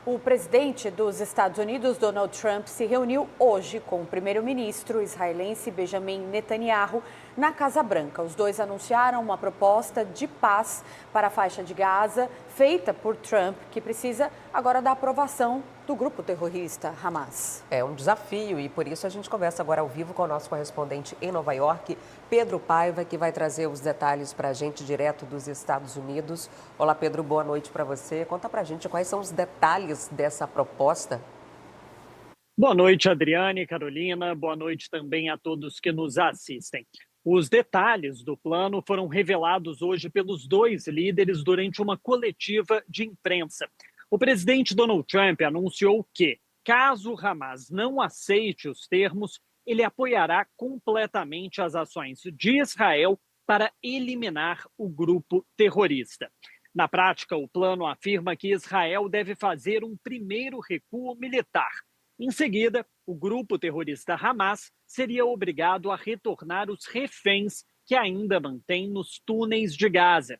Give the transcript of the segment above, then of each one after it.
O presidente dos Estados Unidos, Donald Trump, se reuniu hoje com o primeiro-ministro israelense Benjamin Netanyahu na Casa Branca. Os dois anunciaram uma proposta de paz para a faixa de Gaza, feita por Trump, que precisa agora da aprovação do grupo terrorista Hamas. É um desafio e por isso a gente conversa agora ao vivo com o nosso correspondente em Nova York, Pedro Paiva, que vai trazer os detalhes para a gente direto dos Estados Unidos. Olá, Pedro, boa noite para você. Conta para a gente quais são os detalhes dessa proposta. Boa noite, Adriane, Carolina. Boa noite também a todos que nos assistem. Os detalhes do plano foram revelados hoje pelos dois líderes durante uma coletiva de imprensa. O presidente Donald Trump anunciou que, caso o Hamas não aceite os termos, ele apoiará completamente as ações de Israel para eliminar o grupo terrorista. Na prática, o plano afirma que Israel deve fazer um primeiro recuo militar. Em seguida, o grupo terrorista Hamas seria obrigado a retornar os reféns que ainda mantém nos túneis de Gaza.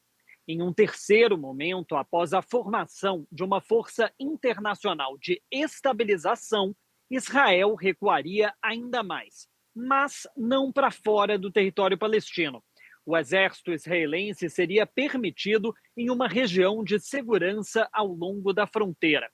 Em um terceiro momento, após a formação de uma força internacional de estabilização, Israel recuaria ainda mais, mas não para fora do território palestino. O exército israelense seria permitido em uma região de segurança ao longo da fronteira.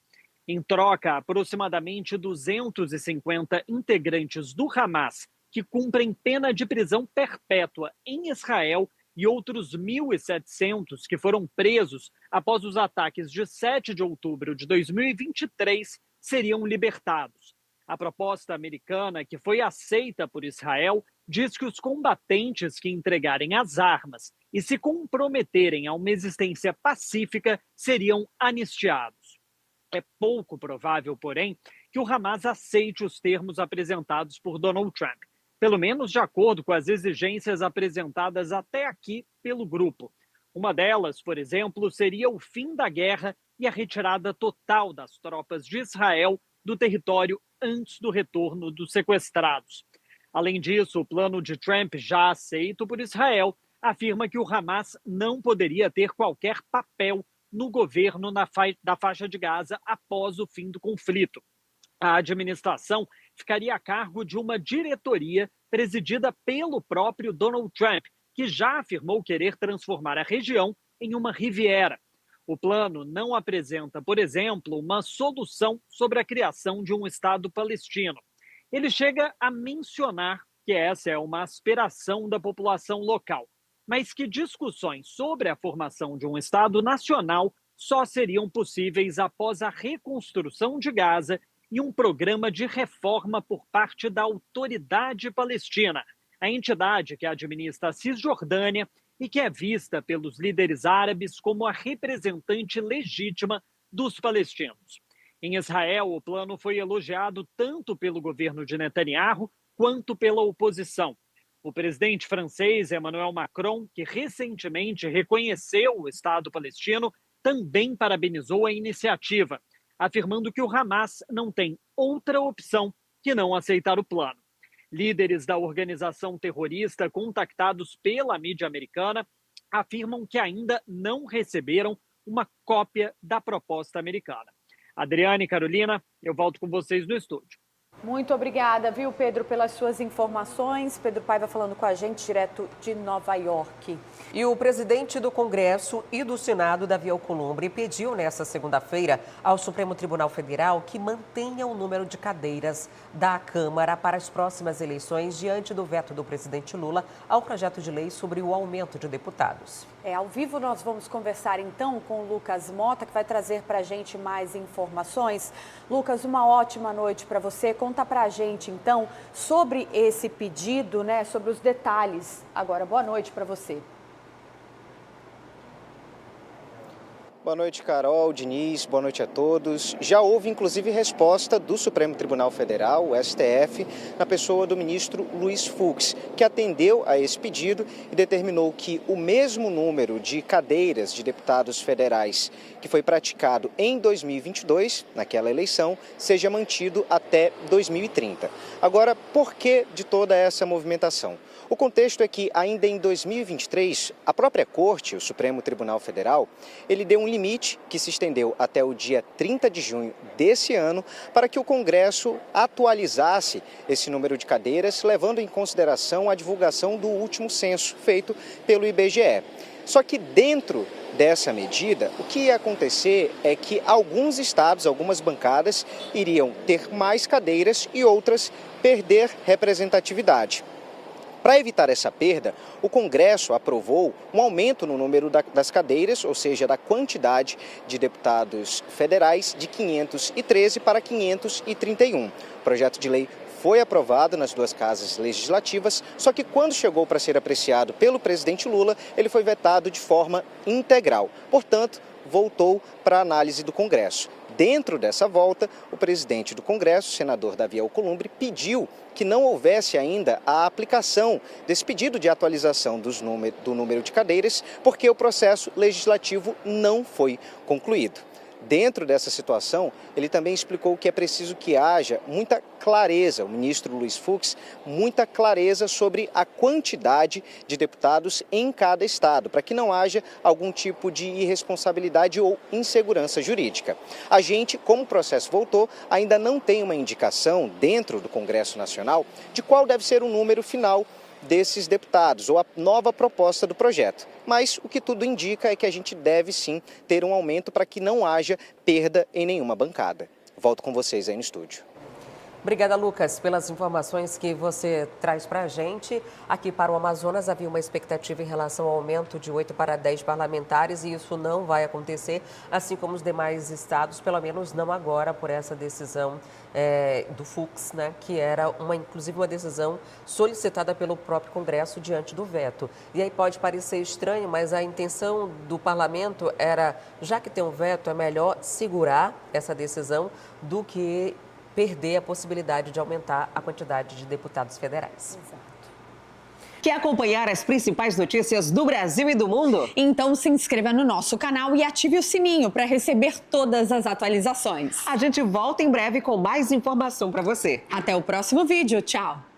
Em troca, aproximadamente 250 integrantes do Hamas, que cumprem pena de prisão perpétua em Israel, e outros 1.700 que foram presos após os ataques de 7 de outubro de 2023, seriam libertados. A proposta americana, que foi aceita por Israel, diz que os combatentes que entregarem as armas e se comprometerem a uma existência pacífica seriam anistiados. É pouco provável, porém, que o Hamas aceite os termos apresentados por Donald Trump, pelo menos de acordo com as exigências apresentadas até aqui pelo grupo. Uma delas, por exemplo, seria o fim da guerra e a retirada total das tropas de Israel do território antes do retorno dos sequestrados. Além disso, o plano de Trump, já aceito por Israel, afirma que o Hamas não poderia ter qualquer papel no governo da faixa de Gaza após o fim do conflito. A administração ficaria a cargo de uma diretoria presidida pelo próprio Donald Trump, que já afirmou querer transformar a região em uma riviera. O plano não apresenta, por exemplo, uma solução sobre a criação de um Estado palestino. Ele chega a mencionar que essa é uma aspiração da população local, mas que discussões sobre a formação de um Estado nacional só seriam possíveis após a reconstrução de Gaza e um programa de reforma por parte da Autoridade Palestina, a entidade que administra a Cisjordânia e que é vista pelos líderes árabes como a representante legítima dos palestinos. Em Israel, o plano foi elogiado tanto pelo governo de Netanyahu quanto pela oposição. O presidente francês Emmanuel Macron, que recentemente reconheceu o Estado palestino, também parabenizou a iniciativa, afirmando que o Hamas não tem outra opção que não aceitar o plano. Líderes da organização terrorista contactados pela mídia americana afirmam que ainda não receberam uma cópia da proposta americana. Adriane e Carolina, eu volto com vocês no estúdio. Muito obrigada, viu, Pedro, pelas suas informações. Pedro Paiva falando com a gente direto de Nova York. E o presidente do Congresso e do Senado, Davi Alcolumbre, pediu nesta segunda-feira ao Supremo Tribunal Federal que mantenha o número de cadeiras da Câmara para as próximas eleições diante do veto do presidente Lula ao projeto de lei sobre o aumento de deputados. Ao vivo nós vamos conversar então com o Lucas Mota, que vai trazer para a gente mais informações. Lucas, uma ótima noite para você. Conta para a gente então sobre esse pedido, sobre os detalhes. Agora, boa noite para você. Boa noite, Carol, Diniz, boa noite a todos. Já houve, inclusive, resposta do Supremo Tribunal Federal, o STF, na pessoa do ministro Luiz Fux, que atendeu a esse pedido e determinou que o mesmo número de cadeiras de deputados federais que foi praticado em 2022, naquela eleição, seja mantido até 2030. Agora, por que de toda essa movimentação? O contexto é que, ainda em 2023, a própria Corte, o Supremo Tribunal Federal, ele deu um limite que se estendeu até o dia 30 de junho desse ano para que o Congresso atualizasse esse número de cadeiras, levando em consideração a divulgação do último censo feito pelo IBGE. Só que dentro dessa medida, o que ia acontecer é que alguns estados, algumas bancadas, iriam ter mais cadeiras e outras perder representatividade. Para evitar essa perda, o Congresso aprovou um aumento no número das cadeiras, ou seja, da quantidade de deputados federais, de 513 para 531. O projeto de lei foi aprovado nas duas casas legislativas, só que quando chegou para ser apreciado pelo presidente Lula, ele foi vetado de forma integral. Portanto, voltou para a análise do Congresso. Dentro dessa volta, o presidente do Congresso, o senador Davi Alcolumbre, pediu que não houvesse ainda a aplicação desse pedido de atualização do número de cadeiras, porque o processo legislativo não foi concluído. Dentro dessa situação, ele também explicou que é preciso que haja muita clareza, o ministro Luiz Fux, muita clareza sobre a quantidade de deputados em cada estado, para que não haja algum tipo de irresponsabilidade ou insegurança jurídica. A gente, como o processo voltou, ainda não tem uma indicação dentro do Congresso Nacional de qual deve ser o número final desses deputados ou a nova proposta do projeto. Mas o que tudo indica é que a gente deve sim ter um aumento para que não haja perda em nenhuma bancada. Volto com vocês aí no estúdio. Obrigada, Lucas, pelas informações que você traz para a gente. Aqui para o Amazonas havia uma expectativa em relação ao aumento de 8 para 10 parlamentares e isso não vai acontecer, assim como os demais estados, pelo menos não agora, por essa decisão do Fux, né, que era inclusive uma decisão solicitada pelo próprio Congresso diante do veto. E aí pode parecer estranho, mas a intenção do parlamento era, já que tem um veto, é melhor segurar essa decisão do que perder a possibilidade de aumentar a quantidade de deputados federais. Exato. Quer acompanhar as principais notícias do Brasil e do mundo? Então se inscreva no nosso canal e ative o sininho para receber todas as atualizações. A gente volta em breve com mais informação para você. Até o próximo vídeo. Tchau!